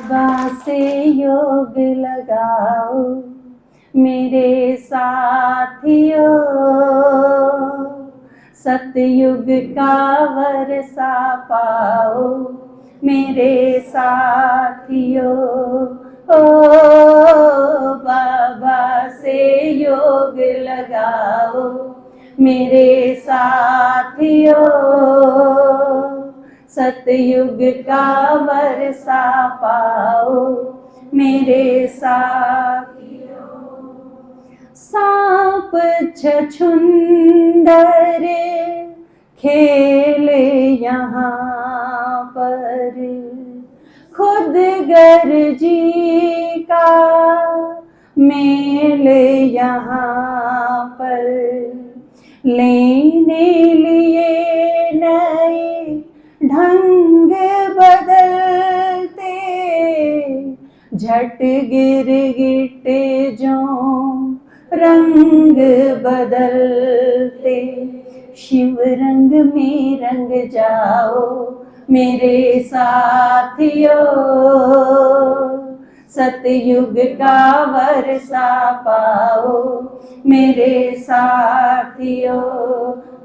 बाबा से योग लगाओ मेरे साथियों, सतयुग का वर्षा पाओ मेरे साथियों। ओ बाबा से योग लगाओ मेरे साथियों, सतयुग का वर्षा पाओ मेरे साथियों। सांप छछुंदर खेले यहाँ पर, खुद गर्जी का मेले यहाँ पर, लेने लिए नए ढंग बदलते, झट गिर गिटे जो रंग बदलते, शिव रंग में रंग जाओ मेरे साथियों, सतयुग का वर्षा पाओ मेरे साथियों। ओ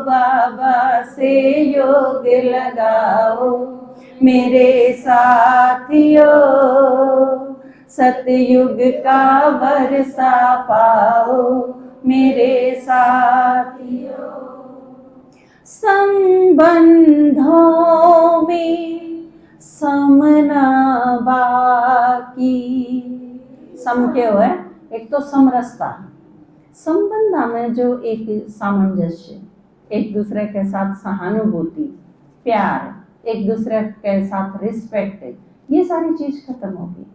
बाबा से योग लगाओ मेरे साथियों, सतयुग का वर्षा पाओ मेरे साथियों। संबंधों में समना बाकी, सम क्या है? एक तो समरसता, संबंध में जो एक सामंजस्य, एक दूसरे के साथ सहानुभूति, प्यार, एक दूसरे के साथ रिस्पेक्ट, ये सारी चीज खत्म हो गई,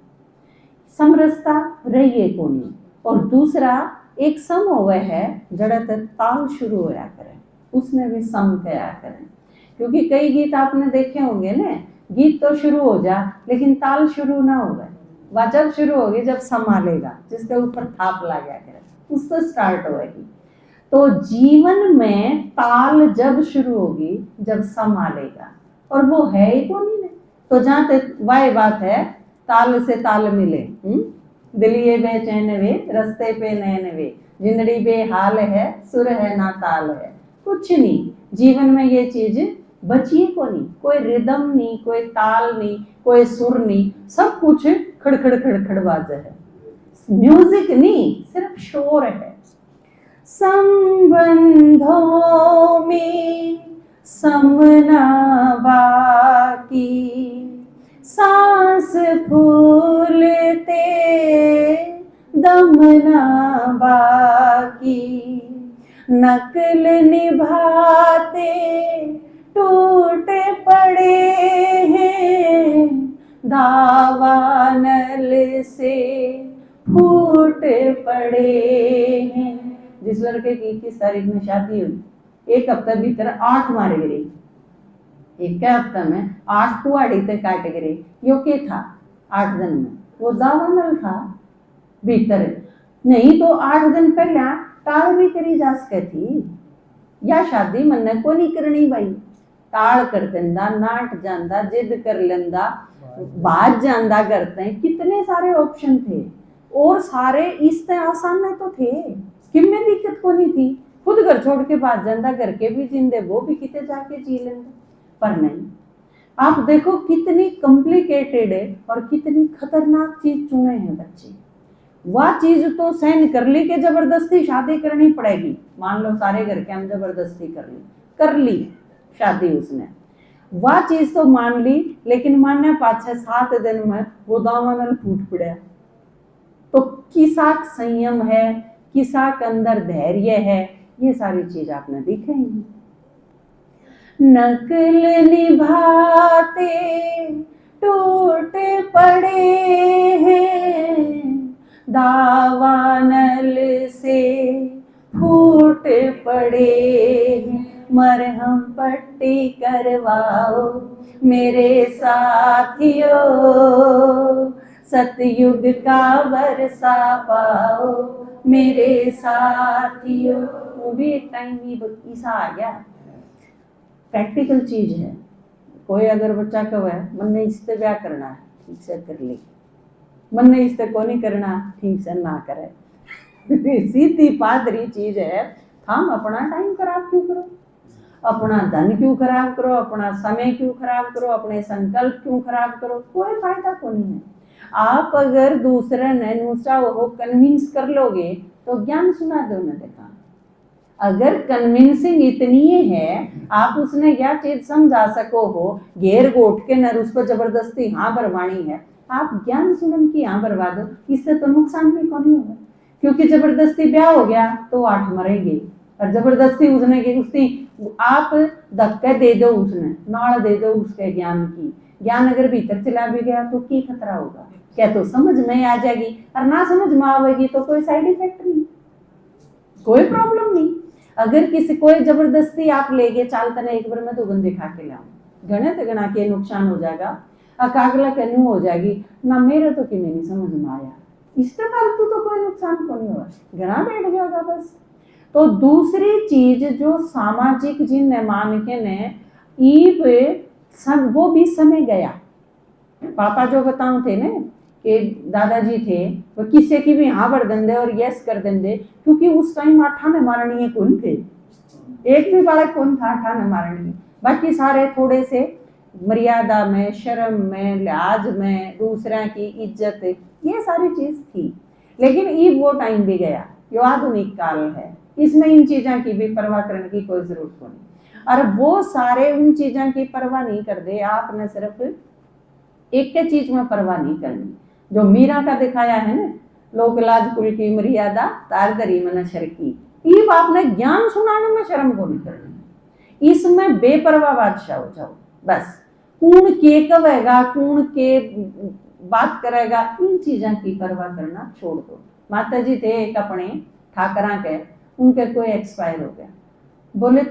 समरसता रहिए को नहीं। और दूसरा एक सम हुआ है जड़त ताल शुरू होया करें, उसमें भी सम कया करें, क्योंकि कई गीत आपने देखे होंगे ना, गीत तो शुरू हो जा लेकिन ताल शुरू ना होगा, वह जब शुरू होगी जब सम आलेगा, जिसके ऊपर थाप लगा करे उससे स्टार्ट होगी। तो जीवन में ताल जब शुरू होगी जब सम आलेगा, और वो है ही को नहीं। तो जहाँ तक वही बात है, ताल से ताल मिले, दिलिये बेचैन वे रस्ते पे नैन वे, जिंदड़ी बेहाल है सुर है ना ताल है, कुछ नहीं जीवन में ये चीज बचिए को नहीं, कोई रिदम नहीं, कोई ताल नहीं, कोई सुर नहीं, सब कुछ खड़खड़ खड़खड़ बाज है, म्यूजिक नहीं, सिर्फ शोर है। संबंधों में समना बाकी, सांस फूलते दमना बाकी, नकल निभाते टूटे पड़े हैं, दावानल से फूट पड़े हैं। जिस लड़के की 21 तारीख में शादी हुई, एक हफ्ते भीतर 8 मारे गिरे, एक हफ्ते में 8 कुआड़ी तक काटे गिरे। यो के था 8 दिन में, वो दावानल था भीतर, नहीं तो 8 दिन पहले टाल भी करी जा सके थी, या शादी मन को नहीं करनी भाई, टाल कर देंदा, नाट जांदा, जिद कर लेंदा, बाज जांदा करते, कितने सारे ऑप्शन थे, और सारे इस तरह आसान तो थे, कितने दिक्कत को नहीं थी, खुद घर छोड़ के बाज जांदा, घर के भी जिंदे वो भी कितने जाके जी लेंगे। पर नहीं, आप देखो कितनी कॉम्प्लिकेटेड है और कितनी खतरनाक चीज चुने हैं बच्चे। वह चीज तो सहन कर ली कि जबरदस्ती शादी करनी पड़ेगी, मान लो सारे घर के हम जबरदस्ती कर ली शादी उसने, वह चीज तो मान ली, लेकिन मानने 5-7 दिन में वो दामन फूट पड़ा। तो किसा संयम है, किसा के अंदर धैर्य है, ये सारी चीज आपने दिखेंगी। नकल निभाते टूट पड़े हैं, दावानल से फूट पड़े हैं, मरहम पट्टी करवाओ मेरे साथियों, सतयुग का वर्षा पाओ मेरे साथियों। वो भी एक टाइम ही ईसा आ गया, प्रैक्टिकल चीज है, कोई अगर बच्चा कहे मन ने इससे ब्याह करना है, ठीक से कर ले, मन ने इससे को नहीं करना, ठीक से ना करे। सीधी पादरी चीज है। हम अपना टाइम खराब क्यों करो, अपना धन क्यों खराब करो, अपना समय क्यों खराब करो, अपने संकल्प क्यों खराब करो, कोई फायदा को नहीं है। आप अगर दूसरे ने दूसरा वो कन्विंस कर लोगे तो ज्ञान सुना दो न देखा। अगर कन्विंसिंग इतनी है, आप उसने क्या चीज समझा सको हो, घेर गोट के नर उस पर जबरदस्ती हाँ बरवानी है, आप ज्ञान सुनन की हाँ बरवा दो, इससे तो नुकसान भी कौन नहीं होगा। क्योंकि जबरदस्ती ब्याह हो गया तो 8 मरेंगे, और जबरदस्ती उसने की उसकी आप धक्के दे दो, उसने नाड़ दे दो उसके ज्ञान की, ज्ञान अगर भीतर चला भी गया तो की खतरा होगा, क्या तो समझ में आ जाएगी, और ना समझ में आवेगी तो कोई साइड इफेक्ट नहीं, कोई प्रॉब्लम नहीं। अगर किसी कोई जबरदस्ती आप लेके चालते ना, एक बार मैं तो गंदे खा के लाऊं, गणित गणा के नुकसान हो जाएगा, अकागला कन्यू हो जाएगी ना, मेरे तो कि नहीं समझ में आया, इस तरह तो कोई नुकसान को नहीं होगा, घरा बैठ जाएगा बस। तो दूसरी चीज जो सामाजिक जिन मान के ने वो भी समय गया। पापा जो बताऊं थे ना कि दादाजी थे, वो किसी की भी हाँ भर देंगे और यस कर देंगे, क्योंकि उस टाइम 8 मारणी कौन थे, एक भी बालक कौन था 8 मारणी, बाकी सारे थोड़े से मर्यादा में, शर्म में, लिहाज में, दूसरा की इज्जत, ये सारी चीज थी। लेकिन ये वो टाइम भी गया, जो आधुनिक काल है, इसमें इन चीजों की भी परवाह करने की कोई जरूरत नहीं। और वो सारे उन चीजों की परवाह नहीं करते, आपने सिर्फ एक के चीज में परवाह नहीं करनी, जो मीरा का दिखाया है ना, लोक लाज कुल की मर्यादा तार दरी मन शर की, ये आपने ज्ञान सुनाने में शर्म को नहीं करनी, इसमें बेपरवाह बादशाह हो जाओ बस। कौन के कहेगा, कौन के बात करेगा, इन चीजों की परवाह करना छोड़ दो। माता जी थे एक अपने ठाकरा के, उनके कोई एक्सपायर हो गया, बोले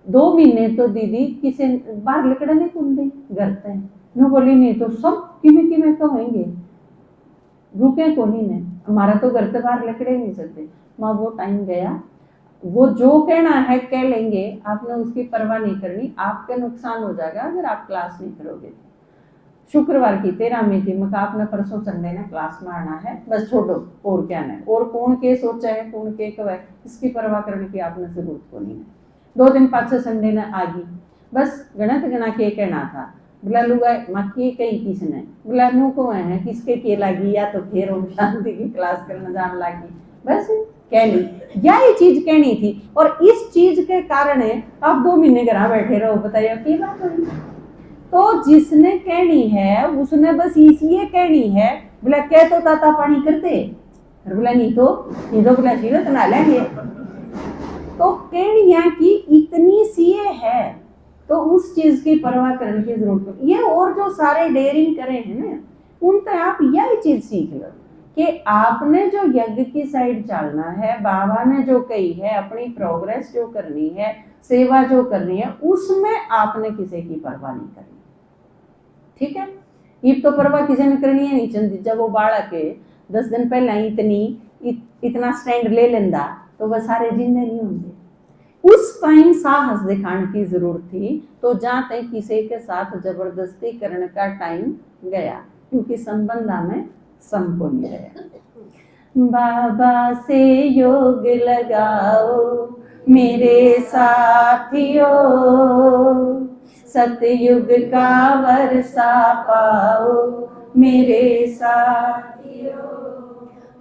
2 महीने तो दीदी किसी बाहर लकड़ा नहीं कूदे घर पे, नो बोली नहीं तो सब किमें किमें कहेंगे, रुके को नहीं ने, हमारा तो घर से बाहर लकड़े नहीं सकते। माँ वो टाइम गया, वो जो कहना है कह लेंगे, आपने उसकी परवाह नहीं करनी, आपका नुकसान हो जाएगा अगर आप क्लास नहीं करोगे। शुक्रवार की 13 में थी, मैं आपने परसों संडे ने क्लास में आना है, बस छोड़ो और क्या है, और कौन के सोचा है, कौन के कब है, इसकी परवाह करने की आपने जरूरत को नहीं है। 2 दिन पाँच संडे ने आ गई, बस गणित गणा के कहना था, बोला लुगा माँ के कही किसने, बोला मुँह को है किसके के लगी, या तो फिर ओम शांति की क्लास करने जाने लगी, बस कह ली, यही चीज कहनी थी। और इस चीज के कारण आप 2 महीने घर बैठे रहो, बताइए की बात हुई। तो जिसने कहनी है उसने बस इसलिए कहनी है, बोला कह तो ताता पानी करते, बोला नहीं तो बोला सीरत ना लेंगे, तो कहनिया की इतनी सी है, तो उस चीज की परवाह करने की जरूरत नहीं। ये और जो सारे डेयरिंग करे हैं ना, उन पर आप यही चीज सीख लो कि आपने जो यज्ञ की साइड चलना है, बाबा ने जो कही है, अपनी प्रोग्रेस जो करनी है, सेवा जो करनी है, उसमें आपने किसी की परवाह नहीं करनी, ठीक है। ये तो परवाह किसी ने करनी है नहीं चंदी, जब वो बालक 10 दिन पहले इतना स्टैंड ले लेंदा तो वह सारे जिंदे नहीं होंगे। उस टाइम साहस दिखाने की जरूरत थी, तो जहाँ तक किसी के साथ जबरदस्ती करने का टाइम गया, क्योंकि संबंध में संभव नहीं रहा। बाबा से योग लगाओ मेरे साथियों, सतयुग का वर्षा पाओ मेरे साथियों,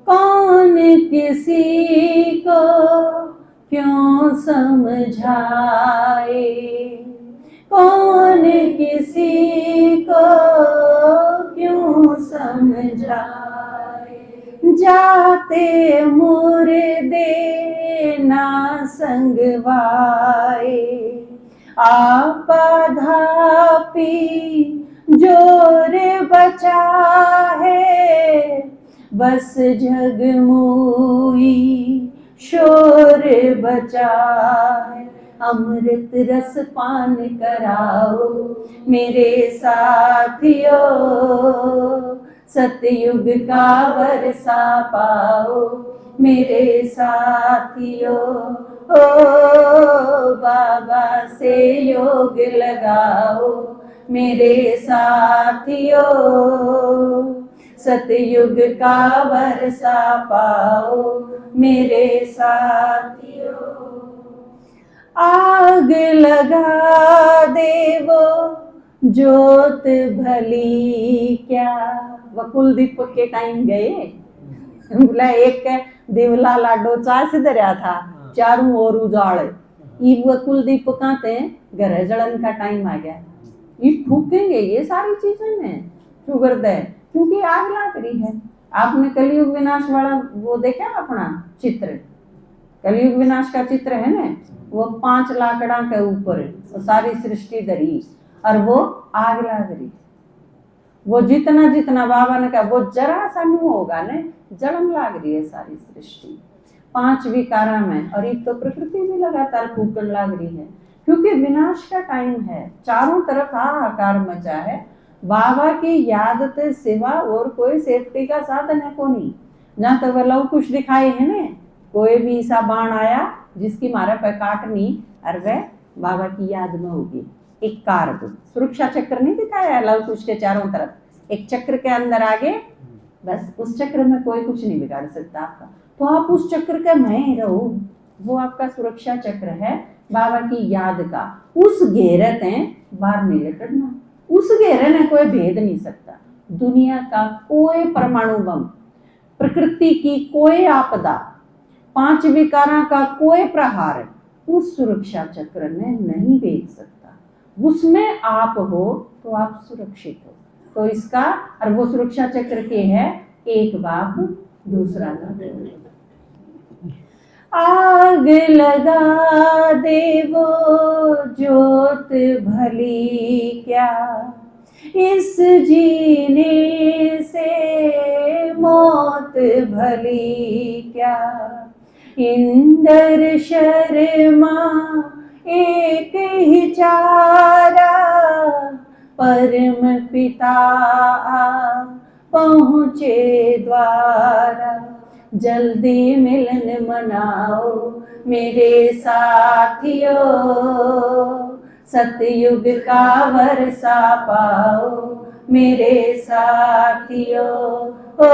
कौन किसी को क्यों समझाए, कौन किसी को क्यों समझाए, जाते मुर्दे ना संगवाए, आपाधापी जोर बचा है, बस जगमुई शोर बचा है, अमृत रस पान कराओ मेरे साथियों, सतयुग का वर्षा पाओ मेरे साथियों, ओ बाबा से योग लगाओ मेरे साथियों, सतयुग का वर्षा पाओ मेरे साथियों। आग लगा देवो ज्योत भली क्या। वकुल दीपक के टाइम गए, बोला एक देवला लाडो चा से धरया था, चारों ओर उजाड़। ये वकुल दीपका ते घर जलन का टाइम आ गया, ये फूकेंगे ये सारी चीजें में शुगर दे, क्योंकि आग लग रही है। आपने कलयुग विनाश वाला वो देखा अपना चित्र, कलयुग विनाश का चित्र है ना, वो 5 लाकड़ा के ऊपर वो सारी सृष्टि धरी और वो आग लग रही। वो जितना जितना बाबा ने कहा वो जरा सा नहीं होगा ना, जलन लाग रही है सारी सृष्टि 5 विकारा में। और एक तो प्रकृति भी लगातार फूकन लाग रही है, क्योंकि विनाश का टाइम है, चारों तरफ हाहाकार मचा है। बाबा की याद के सिवा और कोई सेफ्टी का साधन है को नहीं। जहाँ तो वह लव कुछ दिखाए है ना, कोई भी ऐसा बाण आया जिसकी मारा पे काटनी और वह बाबा की याद में होगी। एक कारक सुरक्षा चक्र नहीं दिखाया लव कुछ के चारों तरफ, एक चक्र के अंदर आगे, बस उस चक्र में कोई कुछ नहीं बिगाड़ सकता आपका। तो आप उस चक्र के में रहो, वो आपका सुरक्षा चक्र है बाबा की याद का। उस घेरे ते बाहर नहीं निकलना, उस घेरे ने कोई भेद नहीं सकता। दुनिया का कोई परमाणु बम, प्रकृति की कोई आपदा, 5 विकारा का कोई प्रहार उस सुरक्षा चक्र ने नहीं भेद सकता। उसमें आप हो तो आप सुरक्षित हो। तो इसका और वो सुरक्षा चक्र के है एक बाप दूसरा बाप। आग लगा देवो ज्योत भली क्या, इस जीने से मौत भली क्या। इंदर शर्मा एक ही चारा, परम पिता पहुँचे द्वारा। जल्दी मिलन मनाओ मेरे साथियों, सतयुग का वर्षा पाओ मेरे साथियों। ओ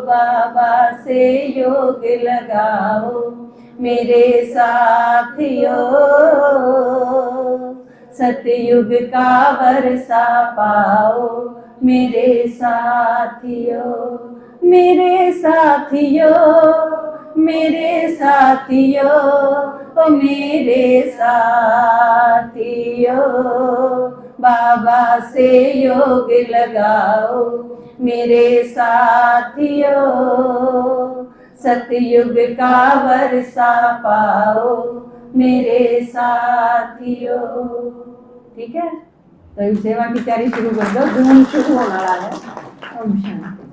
बाबा से योग लगाओ मेरे साथियों, सतयुग का वर्षा पाओ मेरे साथियों। मेरे साथियों, मेरे साथियों, ओ मेरे साथियों, बाबा से योग लगाओ मेरे साथियों, सतयुग का वर्षा पाओ मेरे साथियों। ठीक है, तो सेवा की तैयारी शुरू कर दो, धूम शुरू होने वाला है। ओम शांति।